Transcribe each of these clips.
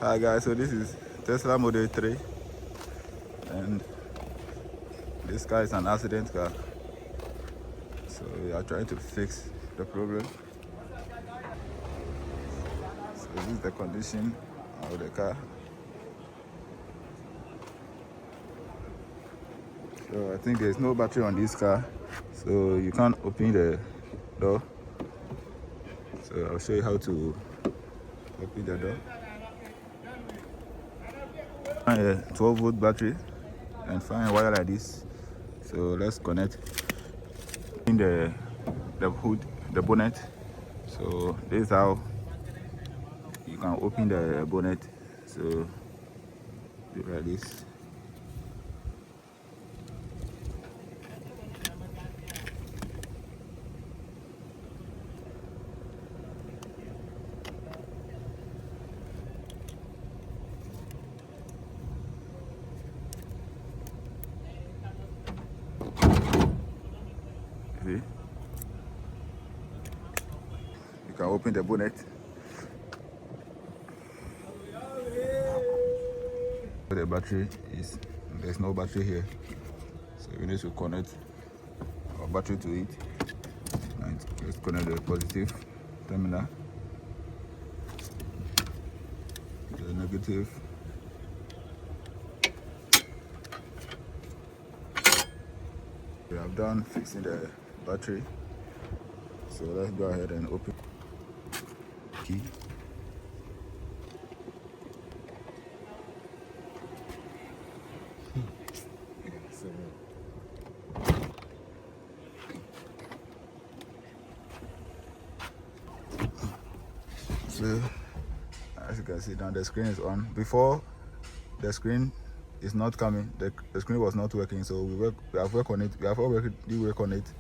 Hi guys, so this is Tesla Model 3 and this car is an accident car. So we are trying to fix the problem. So this is the condition of the car. So I think there's no battery on this car, so you can't open the door. So I'll show you how to open the door. Find a 12-volt battery and find a wire like this. So let's connect in the hood, the bonnet. So this is how you can open the bonnet. So do it like this. See? You can open the bonnet. The battery is, there's no battery here, so we need to connect our battery to it. And let's connect the positive terminal, the negative. We have done fixing the battery, so let's go ahead and open key. So as you can see now, the screen is on. Before, the screen is not coming, the screen was not working, so we have worked on it. We have already worked on it,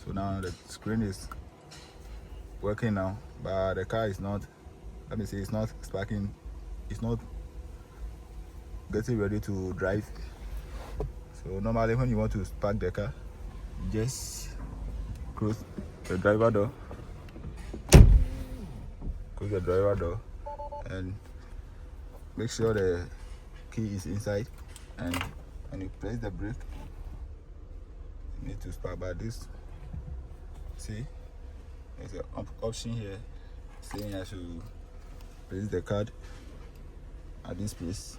so now the screen is working now, but the car is not, let me say, it's not sparking, it's not getting ready to drive. So normally when you want to spark the car, you just close the driver door, and make sure the key is inside, and when you press the brake, you need to spark. By this, see, there's an option here saying I should place the card at this place.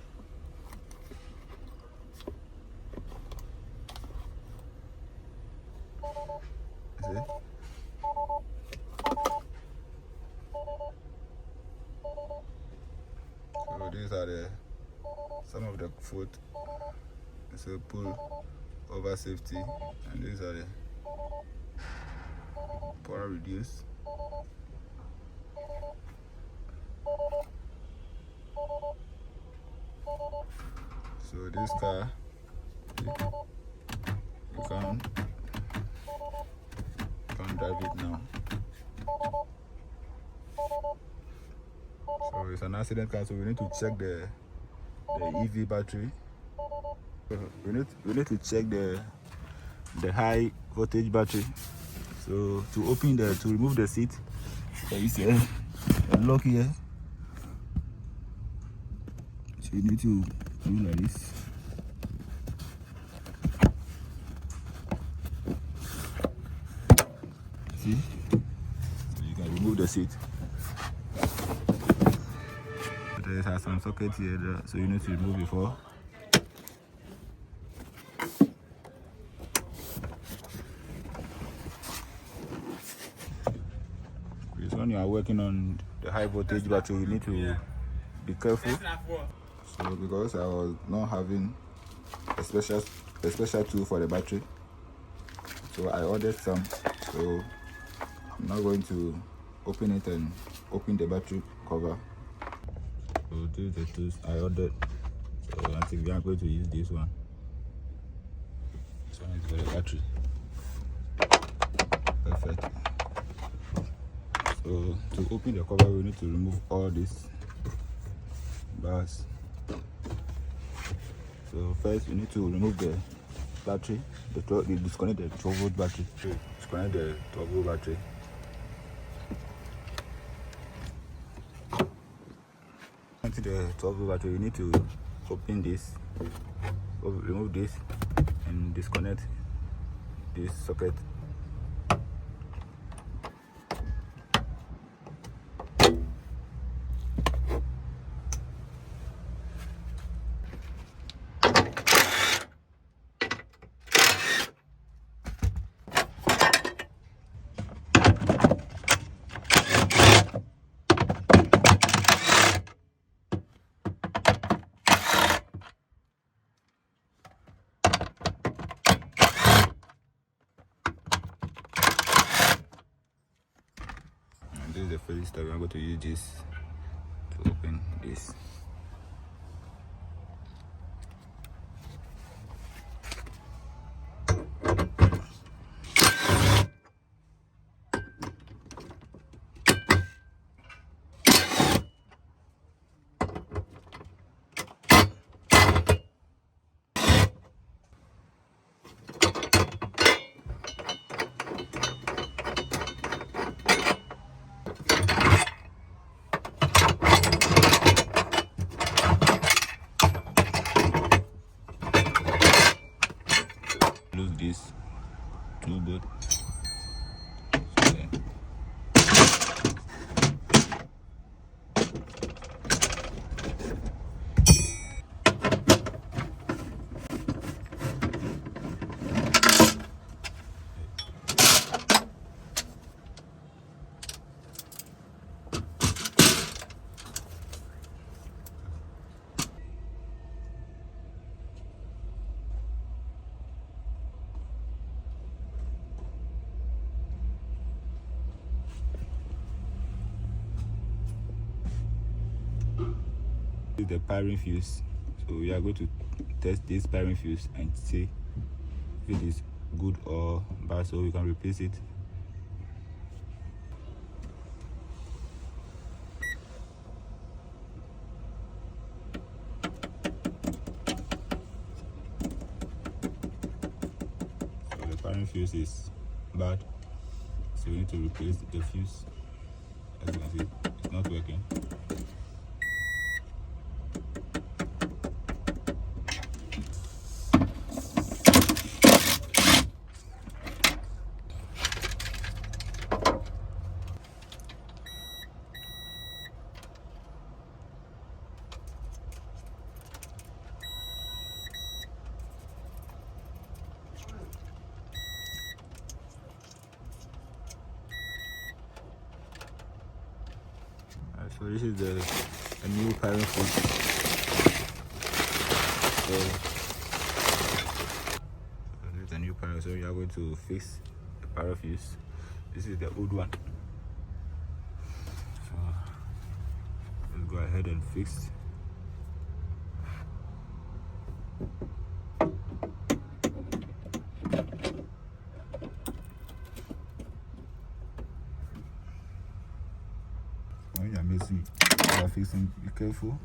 See? So these are some of the foot. So pull over safety, and these are the power reduce. So this car, you can drive it now. So it's an accident car, so we need to check the EV battery. We need to check the high voltage battery. So to remove the seat, there is a lock here. So you need to do like this. See? So you can remove the seat. There has some sockets here, so you need to remove before. Because when you are working on the high voltage battery, you need to be careful. So because I was not having a special tool for the battery, so I ordered some. So I'm not going to open it and open the battery cover. So these are the tools I ordered. So I think we are going to use this one. This one is for the battery. Perfect. So to open the cover, we need to remove all these bars. So first we need to remove the battery, disconnect the 12-volt battery. Disconnect the 12-volt battery. fixing the 12-volt battery, you need to open this, remove this, and disconnect this socket. This is the first step. I'm going to use this to open this. Lose this two bolt. This is the Pyro fuse. So we are going to test this Pyro fuse and see if it is good or bad, so we can replace it. So the Pyro fuse is bad, so we need to replace the fuse. As you can see, it's not working. So this is a new Pyro fuse. So this is the new Pyro. So you are going to fix the Pyro fuse. This is the old one. So let's go ahead and fix. When you are missing, you are fixing, be careful.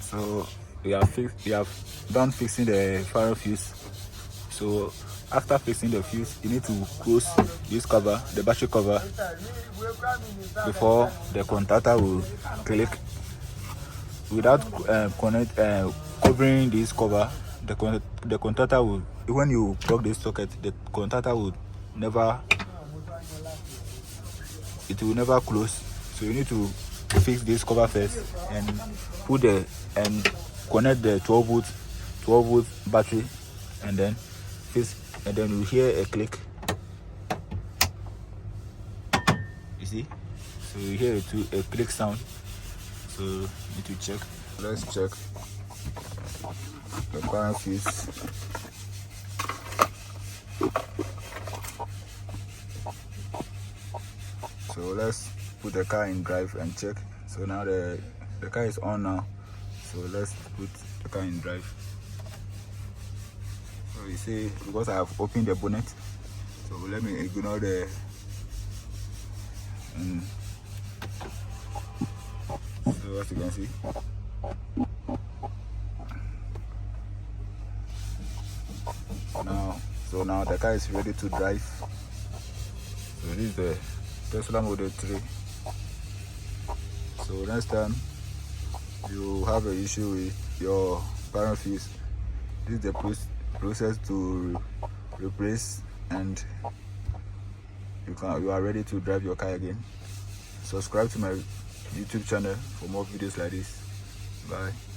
So we have done fixing the Pyro fuse. So after fixing the fuse, you need to close this cover, the battery cover, before the contactor will click. Without covering this cover, the contactor will, when you plug this socket, the contactor will never close. So you need to fix this cover first and put and connect the 12-volt battery, and then fix, and then you hear a click. You see? So you hear a click sound. So you need to check. Let's check the Pyro fuse. So let's put the car in drive and check. So now the car is on now. So let's put the car in drive. So you see, because I have opened the bonnet, so let me ignore the so as you can see, now the car is ready to drive. So this is the Tesla Model 3. So next time you have an issue with your Pyro fuse, this is the process to replace, and you are ready to drive your car again. Subscribe to my YouTube channel for more videos like this. Bye.